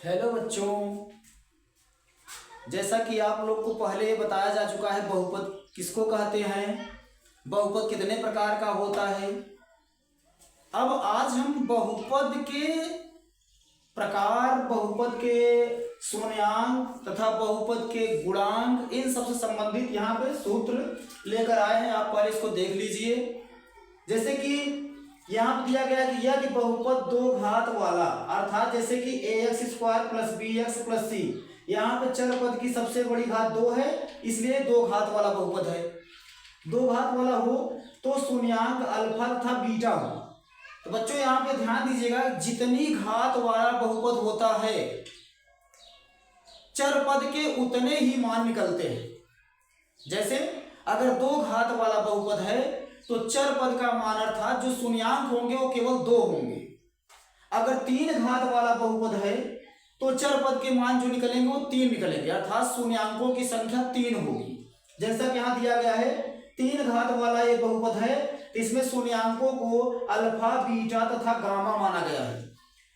Hello बच्चों, जैसा कि आप लोग को पहले बताया जा चुका है बहुपद किसको कहते हैं, बहुपद कितने प्रकार का होता है। अब आज हम बहुपद के प्रकार, बहुपद के शून्यांक तथा बहुपद के गुणांक, इन सबसे संबंधित यहाँ पे सूत्र लेकर आए हैं। आप पहले इसको देख लीजिए। जैसे कि यहाँ पे दिया गया कि यदि बहुपद दो घात वाला, अर्थात जैसे कि ax² + bx + c, यहाँ पे चर पद की सबसे बड़ी घात 2 है, इसलिए दो घात वाला बहुपद है। दो घात वाला हो तो शून्यांक अल्फा तथा बीटा हो। तो बच्चों यहाँ पे ध्यान दीजिएगा, जितनी घात वाला बहुपद होता है चर पद के उतने ही मान निकलते हैं। जैसे अगर दो घात वाला बहुपद है तो चर पद का मान अर्थात जो शून्यांक होंगे वो केवल 2 होंगे। अगर 3 घात वाला बहुपद है तो चर पद के मान जो निकलेंगे वो 3 निकलेंगे, अर्थात शून्यांकों की संख्या 3 होगी। जैसा कि यहाँ दिया गया है 3 घात वाला ये बहुपद है, तो इसमें शून्यांकों को अल्फा, बीटा तथा गामा माना गया है।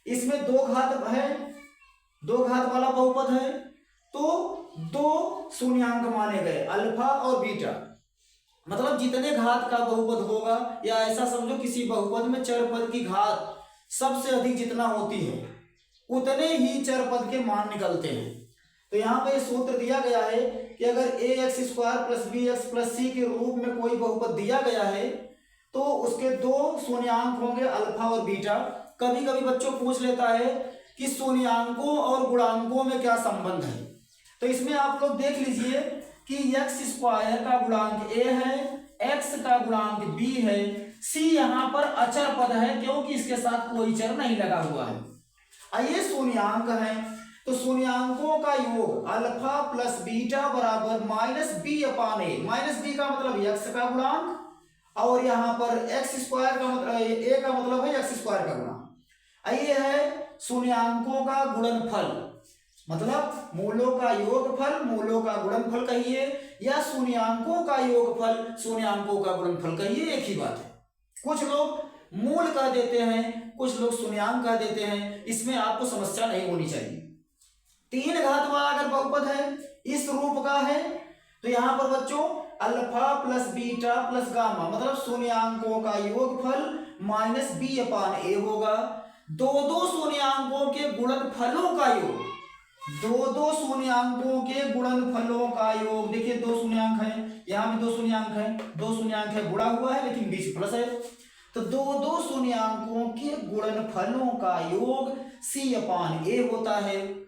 इसमें 2 घात है, 2 घात वाला बहुपद है तो 2 शून्यांक माने गए, अल्फा और बीटा। मतलब जितने घात का बहुपद होगा, या ऐसा समझो किसी बहुपद में चर पद की घात सबसे अधिक जितना होती है उतने ही चर पद के मान निकलते हैं। तो यहाँ पे सूत्र दिया गया है कि अगर ax² + bx + c के रूप में कोई बहुपद दिया गया है तो उसके 2 शून्यांक होंगे, अल्फा और बीटा। कभी कभी बच्चों पूछ लेता है कि शून्यांकों और गुणांकों में क्या संबंध है। तो इसमें आप लोग देख लीजिए कि x² का गुणांक a है, x का गुणांक b है, c यहाँ पर अचर पद है क्योंकि इसके साथ कोई चर नहीं लगा हुआ है। ये शून्यांक है, तो शून्यांकों का योग अल्फा + बीटा = -b/a। -b का मतलब x का गुणांक और यहाँ पर x² का मतलब a का मतलब है x² का गुणांक। ये है शून्यांकों का गुणनफल, मतलब मूलों का योगफल, मूलों का गुणनफल कहिए, या शून्यांकों का योगफल, शून्यांकों का गुणनफल कहिए, एक ही बात है। कुछ लोग मूल कह देते हैं, कुछ लोग शून्यांक कह देते हैं, इसमें आपको समस्या नहीं होनी चाहिए। 3 घात वाला अगर बहुपद है, इस रूप का है, तो यहाँ पर बच्चों अल्फा + बीटा + गामा मतलब शून्यांकों का योगफल -b/a होगा। 2 शून्यांकों के गुणनफलों का योग, 2 शून्यांकों के गुणनफलों का योग, देखिए 2 शून्यांक है, यहाँ भी 2 शून्यांक है, 2 शून्यांक है, गुणा हुआ है लेकिन बीच प्लस है, तो 2 शून्यांकों के गुणनफलों का योग c/a होता है।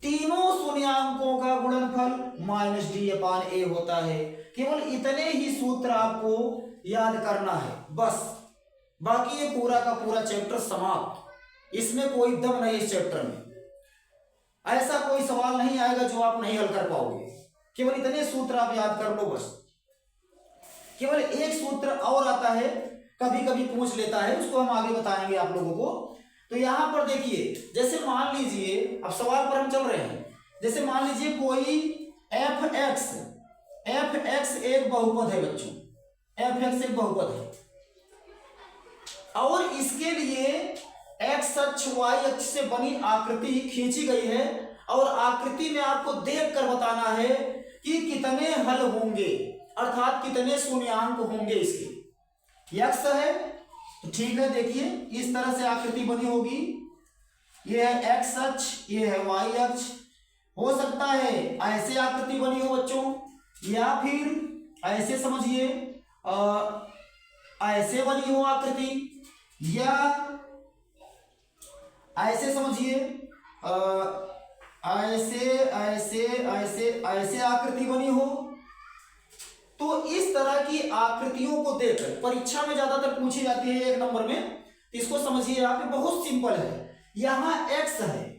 तीनों शून्यांकों का गुणनफल -d/a होता है। केवल इतने ही सूत्र आपको याद करना है बस, बाकी ये पूरा का पूरा चैप्टर समाप्त। इसमें कोई दम नहीं, इस चैप्टर में ऐसा कोई सवाल नहीं आएगा जो आप नहीं हल कर पाओगे। केवल इतने सूत्र आप याद कर लो बस। केवल एक सूत्र और आता है, कभी कभी पूछ लेता है, उसको हम आगे बताएंगे आप लोगों को। तो यहां पर देखिए, जैसे मान लीजिए, अब सवाल पर हम चल रहे हैं, जैसे मान लीजिए कोई fx एक बहुपद है बच्चों, fx एक बहुपद है और इसके लिए x अक्ष y अक्ष से बनी आकृति खींची गई है और आकृति में आपको देखकर बताना है कि कितने हल होंगे, अर्थात कितने शून्यांक होंगे इसके। x है तो ठीक है, देखिए इस तरह से आकृति बनी होगी, ये है x अक्ष, ये है y अक्ष। हो सकता है ऐसे आकृति बनी हो बच्चों, या फिर ऐसे समझिए ऐसे बनी हो आकृति, या ऐसे समझिए ऐसे ऐसे ऐसे ऐसे आकृति बनी हो। तो इस तरह की आकृतियों को देखकर परीक्षा में ज्यादातर पूछी जाती है 1 नंबर में। इसको समझिए आप, बहुत सिंपल है। यहाँ x है,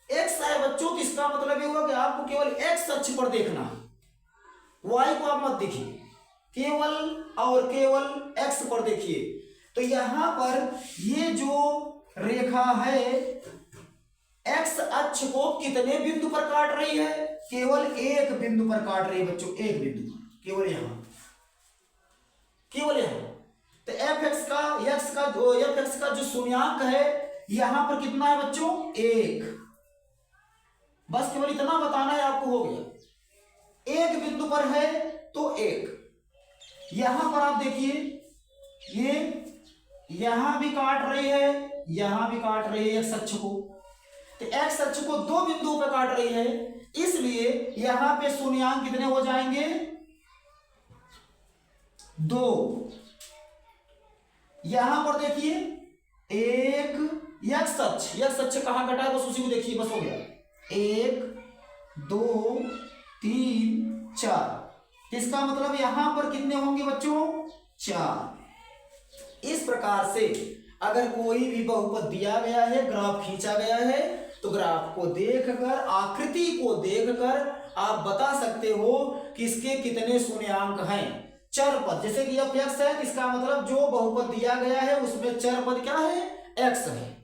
x है बच्चों, तो इसका मतलब ये हुआ कि आपको केवल x अक्ष पर देखना है, y को आप मत देखिए, केवल और केवल x पर देखिए। तो यहाँ पर ये जो रेखा है x अक्ष को कितने बिंदु पर काट रही है? केवल एक बिंदु पर काट रही है बच्चों, एक बिंदु पर, केवल यहां, केवल यहां। तो fx का जो शून्यांक है यहां पर कितना है बच्चों? 1। बस केवल इतना बताना है आपको, हो गया। एक बिंदु पर है तो एक, यहां पर आप देखिए ये यहां भी काट रही है, यहां भी काट रही है एक्स अक्ष को, तो एक्स अक्ष को दो बिंदुओं पर काट रही है, इसलिए यहां पे शून्यांक कितने हो जाएंगे, 2। यहां पर देखिए एक, यक्स अक्ष कहां कटा है बस उसी को देखिए, बस हो गया 1 2 3 4, इसका मतलब यहां पर कितने होंगे बच्चों, 4। इस प्रकार से अगर कोई भी बहुपद दिया गया है, ग्राफ खींचा गया है, तो ग्राफ को देखकर, आकृति को देखकर आप बता सकते हो कि इसके कितने शून्यांक हैं। चर पद जैसे कि अब एक्स है, इसका मतलब जो बहुपद दिया गया है उसमें चर पद क्या है, एक्स है,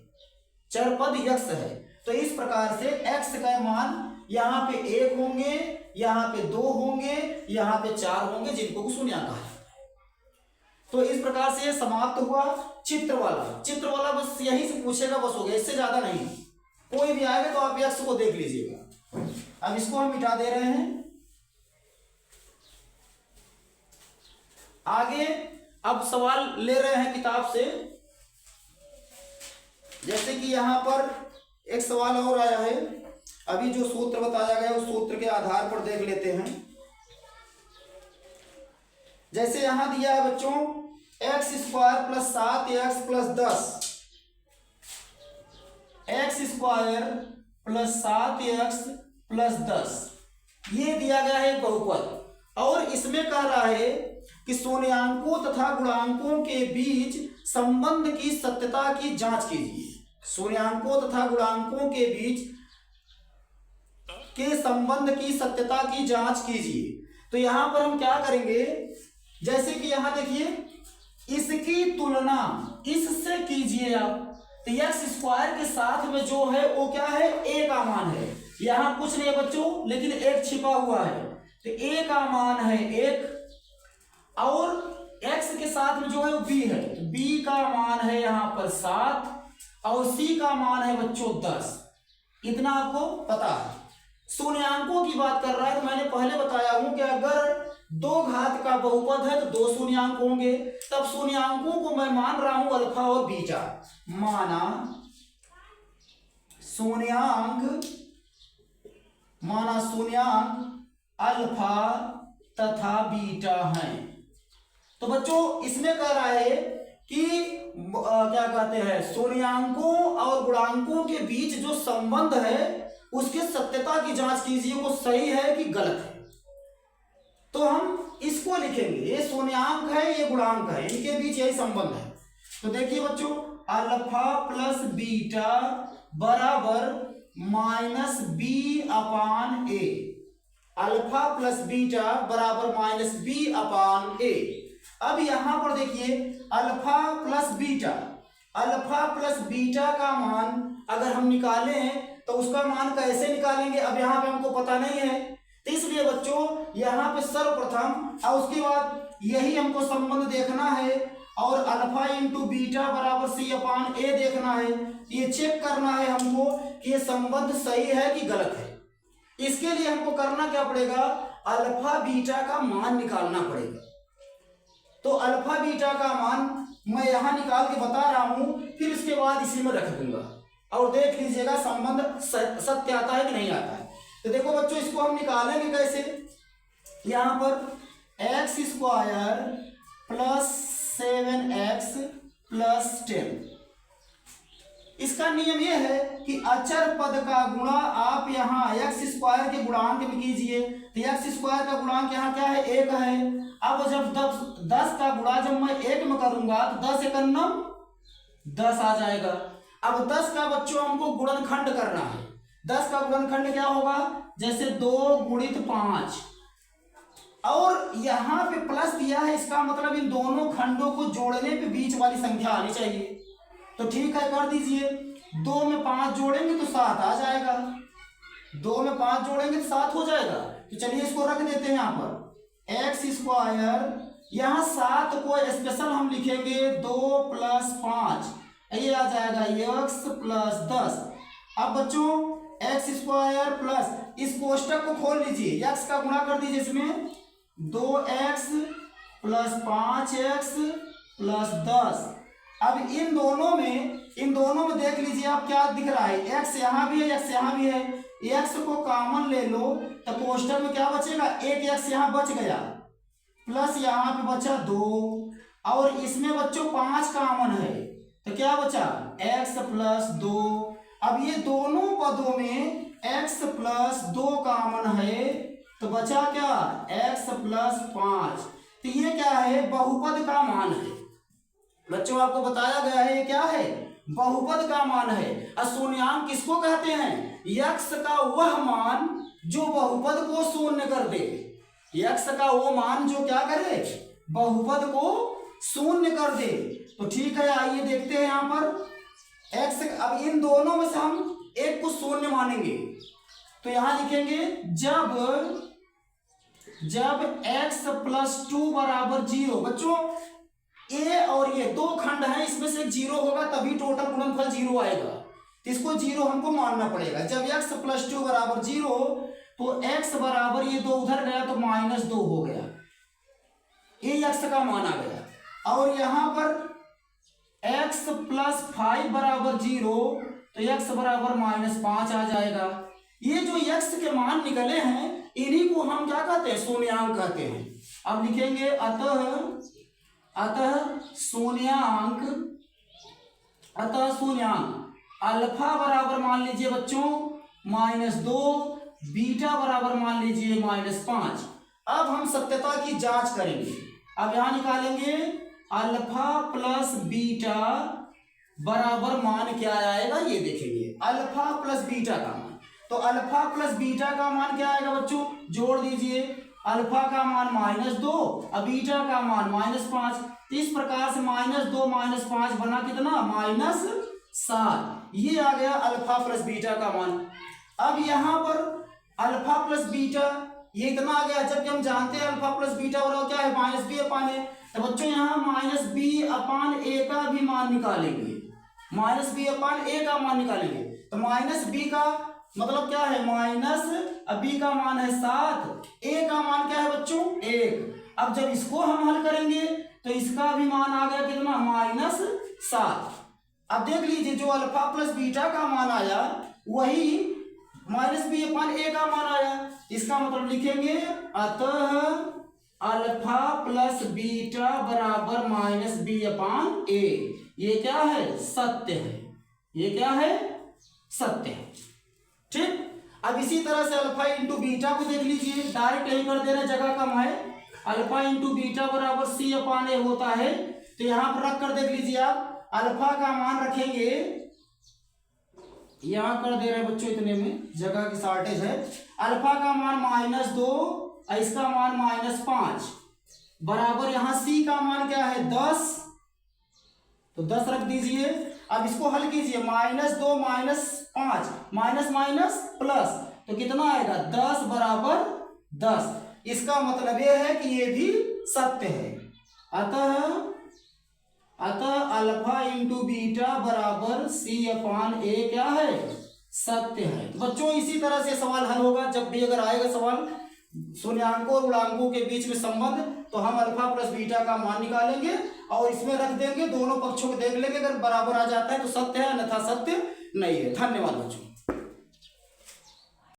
चर पद एक्स है। तो इस प्रकार से एक्स का मान यहाँ पे 1 होंगे, यहाँ पे 2 होंगे, यहाँ पे 4 होंगे, जिनको शून्यांक कहा जाता है। तो इस प्रकार से ये समाप्त हुआ चित्र वाला बस यही से पूछेगा, बस हो गया, इससे ज्यादा नहीं। कोई भी आएगा तो आप एक्स को देख लीजिएगा। अब इसको हम मिटा दे रहे हैं। आगे अब सवाल ले रहे हैं किताब से, जैसे कि यहां पर एक सवाल और आया है, अभी जो सूत्र बताया गया उस सूत्र के आधार पर देख लेते हैं। जैसे यहां दिया है बच्चों x square plus 7x plus 10, x square plus 7x plus 10, ये दिया गया है बहुपद, और इसमें कह रहा है कि शून्यांकों तथा गुणांकों के बीच संबंध की सत्यता की जांच कीजिए। शून्यांकों तथा गुणांकों के बीच के संबंध की सत्यता की जांच कीजिए। तो यहां पर हम क्या करेंगे, जैसे कि यहां देखिए इसकी तुलना इससे कीजिए आप, तो एक्स स्क्वायर के साथ में जो है वो क्या है, a का मान है। यहां कुछ नहीं है बच्चों, लेकिन एक छिपा हुआ है, तो a का मान है 1, और x के साथ में जो है वो b है, तो b का मान है यहां पर 7, और c का मान है बच्चों 10। इतना आपको पता है। शून्यांकों की बात कर रहा है, तो मैंने पहले बताया हूं कि अगर 2 घात का बहुपद है तो 2 शून्यांक होंगे। तब शून्यांकों को मैं मान रहा हूं अल्फा और बीटा, माना शून्यांक अल्फा तथा बीटा हैं। तो बच्चों इसमें कह रहा है कि क्या कहते हैं, शून्यांकों और गुणांकों के बीच जो संबंध है उसकी सत्यता की जांच कीजिए, वो सही है कि गलत है। तो हम इसको लिखेंगे, ये शून्यांक है, ये गुणांक है, इनके बीच यही संबंध है। तो देखिए बच्चों अल्फा प्लस बीटा बराबर -b/a, अल्फा प्लस बीटा बराबर -b/a। अब यहां पर देखिए अल्फा प्लस बीटा का मान अगर हम निकालें तो उसका मान कैसे निकालेंगे, अब यहाँ पे हमको पता नहीं है। तो इसलिए बच्चों यहाँ पे सर्वप्रथम और उसके बाद यही हमको संबंध देखना है, और अल्फा इंटू बीटा बराबर c/a देखना है। ये चेक करना है हमको कि ये संबंध सही है कि गलत है। इसके लिए हमको करना क्या पड़ेगा, अल्फा बीटा का मान निकालना पड़ेगा। तो अल्फा बीटा का मान मैं यहां निकाल के बता रहा हूं, फिर इसके बाद इसी में रख दूंगा और देख लीजिएगा संबंध सत्य आता है कि नहीं आता है। तो देखो बच्चों इसको हम निकालेंगे कैसे, यहां पर x square plus 7x plus 10, इसका नियम यह है कि अचर पद का गुणा आप यहाँ एक्स स्क्वायर के गुणांक में कीजिए। तो एक्स स्क्वायर का गुणांक यहाँ क्या है, 1 है। अब जब 10 का गुणा जब मैं 1 में करूंगा तो 10 × 9 10 आ जाएगा। अब 10 का बच्चों हमको गुणनखंड करना है। 10 का गुणनखंड क्या होगा, जैसे 2 × 5, और यहाँ पे प्लस दिया है, इसका मतलब इन दोनों खंडों को जोड़ने पे बीच वाली संख्या आनी चाहिए। तो ठीक है कर दीजिए, 2 में 5 जोड़ेंगे तो 7 आ जाएगा, 2 में 5 जोड़ेंगे तो 7 हो जाएगा। तो चलिए इसको रख देते हैं यहाँ पर एक्स स्क्वायर, यहाँ 7 को स्पेशल हम लिखेंगे 2 + 5, ये आ जाएगा x + 10। अब बच्चों एक्स स्क्वायर प्लस, इस कोष्टक को खोल लीजिए, एक्स का गुणा कर दीजिए इसमें, 2x प्लस 5x प्लस 10। अब इन दोनों में देख लीजिए आप क्या दिख रहा है, x यहाँ भी है, x यहाँ भी है, x को कॉमन ले लो तो कोष्टक में क्या बचेगा, एक x यहाँ बच गया, प्लस यहाँ पे बचा 2, और इसमें बच्चों 5 कॉमन है तो क्या बचा, x प्लस 2। अब ये दोनों पदों में x प्लस 2 कॉमन है तो बचा क्या, x प्लस 5। तो ये क्या है, बहुपद का मान है बच्चों, आपको बताया गया है ये क्या है, बहुपद का मान है। और शून्यांक किसको कहते हैं, x का वह मान जो बहुपद को शून्य कर दे, x का वो मान जो क्या करे, बहुपद को शून्य कर दे। तो ठीक है, आइए देखते हैं यहाँ पर x, अब इन दोनों में से हम एक को शून्य मानेंगे तो यहाँ लिखेंगे जब x प्लस 2 बराबर 0, बच्चों ए और ये दो खंड हैं, इसमें से 0 होगा तभी टोटल गुणनफल 0 आएगा, तो इसको 0 हमको मानना पड़ेगा। जब x प्लस 2 बराबर 0 तो x बराबर, ये 2 उधर गया तो -2 हो गया, ये x का मान आ गया। और यहाँ पर x प्लस 5 बराबर 0 तो x बराबर -5 आ जाएगा। ये जो x के मान निकले हैं इन्हीं को हम क्या कहते हैं, शून्यांक कहते हैं। अब लिखेंगे अतः शून्यांक अल्फा बराबर मान लीजिए बच्चों -2, बीटा बराबर मान लीजिए -5। अब हम सत्यता की जांच करेंगे। अब यहां निकालेंगे अल्फा प्लस बीटा बराबर मान क्या आएगा, ये देखेंगे अल्फा प्लस बीटा का मान। तो अल्फा प्लस बीटा का मान क्या आएगा बच्चों, जोड़ दीजिए, अल्फा का मान -2 और बीटा का मान -5। इस प्रकार से -2 -5 बना कितना, -7। ये आ गया अल्फा प्लस बीटा का मान। अब यहाँ पर अल्फा प्लस बीटा ये इतना आ गया, जबकि हम जानते हैं अल्फा प्लस बीटा बराबर क्या है, -b/a। तो बच्चों यहाँ -b/a का भी मान निकालेंगे, -b/a का मान निकालेंगे। तो -b का मतलब क्या है, -b का मान है 7, a का मान क्या है बच्चों 1। अब जब इसको हम हल करेंगे तो इसका भी मान आ गया कितना, -7। अब देख लीजिए जो अल्फा प्लस बीटा का मान आया वही -b/a का मान आया। इसका मतलब लिखेंगे अतः अल्फा प्लस बीटा बराबर -b/a। ये क्या है, सत्य है, ये क्या है, सत्य है। ठीक, अब इसी तरह से अल्फा इंटू बीटा को देख लीजिए, डायरेक्ट यही कर दे रहे, जगह कम है। अल्फा इंटू बीटा बराबर c/a होता है। तो यहां पर रख कर देख लीजिए आप, अल्फा का मान रखेंगे, यहां कर दे रहे बच्चों, इतने में जगह की शॉर्टेज है। अल्फा का मान -2 और इसका मान -5 बराबर, यहां c का मान क्या है 10, तो 10 रख दीजिए। अब इसको हल कीजिए, -2 -5 माइनस प्लस, तो कितना आएगा 10 बराबर 10। इसका मतलब यह है कि ये भी सत्य है। अतः अल्फा इंटू बीटा बराबर c/a क्या है, सत्य है। बच्चों इसी तरह से सवाल हल होगा, जब भी अगर आएगा सवाल शून्यांकों और गुणांकों के बीच में संबंध, तो हम अल्फा प्लस बीटा का मान निकालेंगे और इसमें रख देंगे, दोनों पक्षों को देख लेंगे, अगर बराबर आ जाता है तो सत्य है, अन्यथा सत्य नहीं है। धन्यवाद बच्चों।